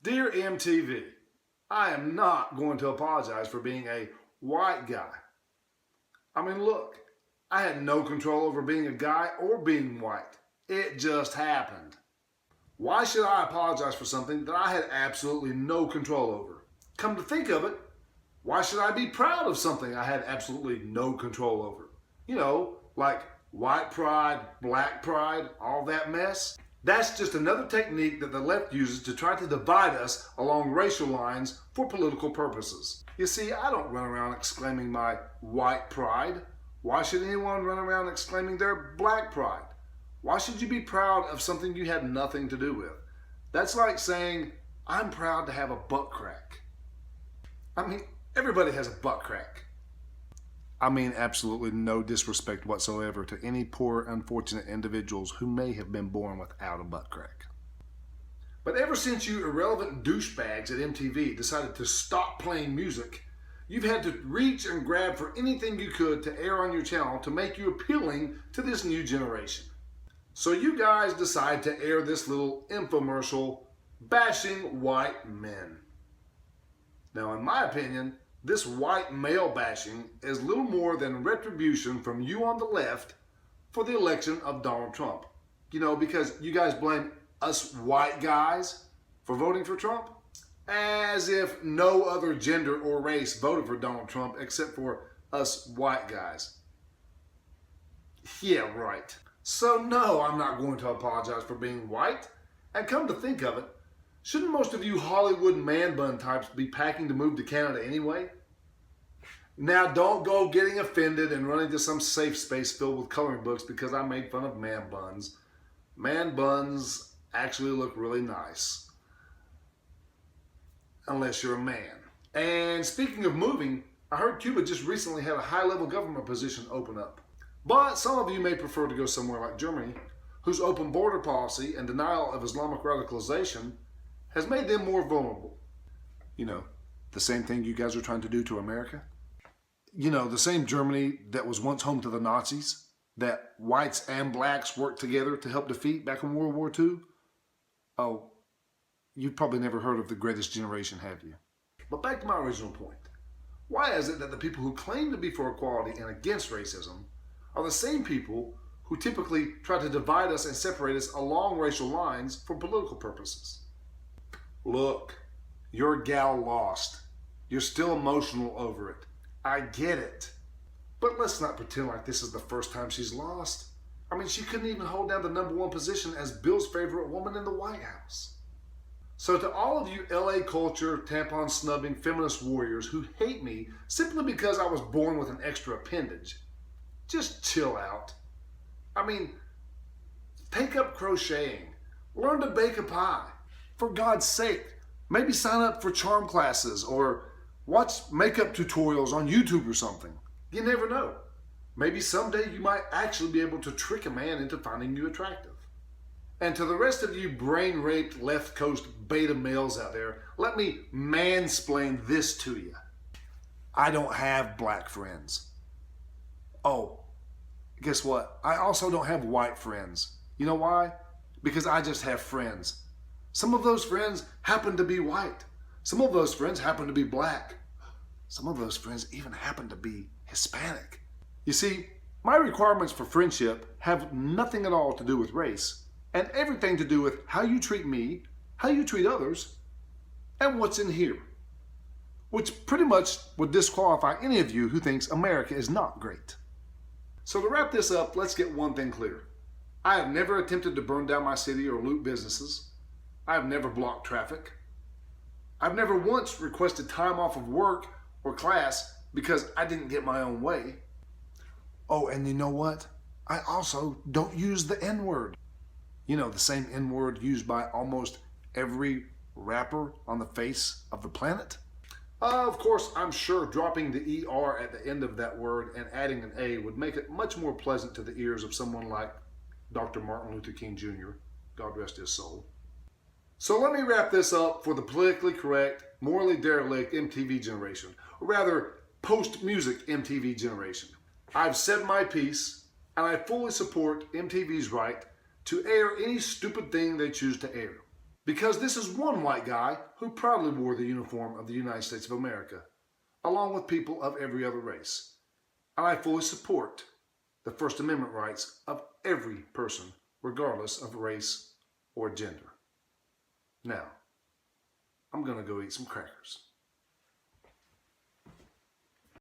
Dear MTV, I am not going to apologize for being a white guy. I mean, look, I had no control over being a guy or being white. It just happened. Why should I apologize for something that I had absolutely no control over? Come to think of it, why should I be proud of something I had absolutely no control over? You know, like white pride, black pride, all that mess. That's just another technique that the left uses to try to divide us along racial lines for political purposes. You see, I don't run around exclaiming my white pride. Why should anyone run around exclaiming their black pride? Why should you be proud of something you had nothing to do with? That's like saying, I'm proud to have a butt crack. I mean, everybody has a butt crack. I mean absolutely no disrespect whatsoever to any poor, unfortunate individuals who may have been born without a butt crack. But ever since you irrelevant douchebags at MTV decided to stop playing music, you've had to reach and grab for anything you could to air on your channel to make you appealing to this new generation. So you guys decide to air this little infomercial bashing white men. Now, in my opinion, this white male bashing is little more than retribution from you on the left for the election of Donald Trump. You know, because you guys blame us white guys for voting for Trump, as if no other gender or race voted for Donald Trump except for us white guys. Yeah, right. So no, I'm not going to apologize for being white. And come to think of it, shouldn't most of you Hollywood man bun types be packing to move to Canada anyway? Now don't go getting offended and running to some safe space filled with coloring books because I made fun of man buns. Man buns actually look really nice. Unless you're a man. And speaking of moving, I heard Cuba just recently had a high-level government position open up. But some of you may prefer to go somewhere like Germany, whose open border policy and denial of Islamic radicalization has made them more vulnerable. You know, the same thing you guys are trying to do to America? You know, the same Germany that was once home to the Nazis, that whites and blacks worked together to help defeat back in World War II? Oh, you've probably never heard of the Greatest Generation, have you? But back to my original point. Why is it that the people who claim to be for equality and against racism are the same people who typically try to divide us and separate us along racial lines for political purposes? Look, your gal lost. You're still emotional over it. I get it. But let's not pretend like this is the first time she's lost. I mean, she couldn't even hold down the #1 position as Bill's favorite woman in the White House. So to all of you LA culture, tampon snubbing feminist warriors who hate me simply because I was born with an extra appendage, just chill out. I mean, take up crocheting. Learn to bake a pie. For God's sake, maybe sign up for charm classes or watch makeup tutorials on YouTube or something. You never know. Maybe someday you might actually be able to trick a man into finding you attractive. And to the rest of you brain-raped left coast beta males out there, let me mansplain this to you. I don't have black friends. Oh, guess what? I also don't have white friends. You know why? Because I just have friends. Some of those friends happen to be white. Some of those friends happen to be black. Some of those friends even happen to be Hispanic. You see, my requirements for friendship have nothing at all to do with race and everything to do with how you treat me, how you treat others, and what's in here. Which pretty much would disqualify any of you who thinks America is not great. So to wrap this up, let's get one thing clear. I have never attempted to burn down my city or loot businesses. I have never blocked traffic. I've never once requested time off of work or class because I didn't get my own way. Oh, and you know what? I also don't use the N-word. You know, the same N-word used by almost every rapper on the face of the planet. Of course, I'm sure dropping the ER at the end of that word and adding an A would make it much more pleasant to the ears of someone like Dr. Martin Luther King Jr., God rest his soul. So let me wrap this up for the politically correct, morally derelict MTV generation, or rather, post-music MTV generation. I've said my piece, and I fully support MTV's right to air any stupid thing they choose to air. Because this is one white guy who proudly wore the uniform of the United States of America, along with people of every other race. And I fully support the First Amendment rights of every person, regardless of race or gender. Now, I'm going to go eat some crackers.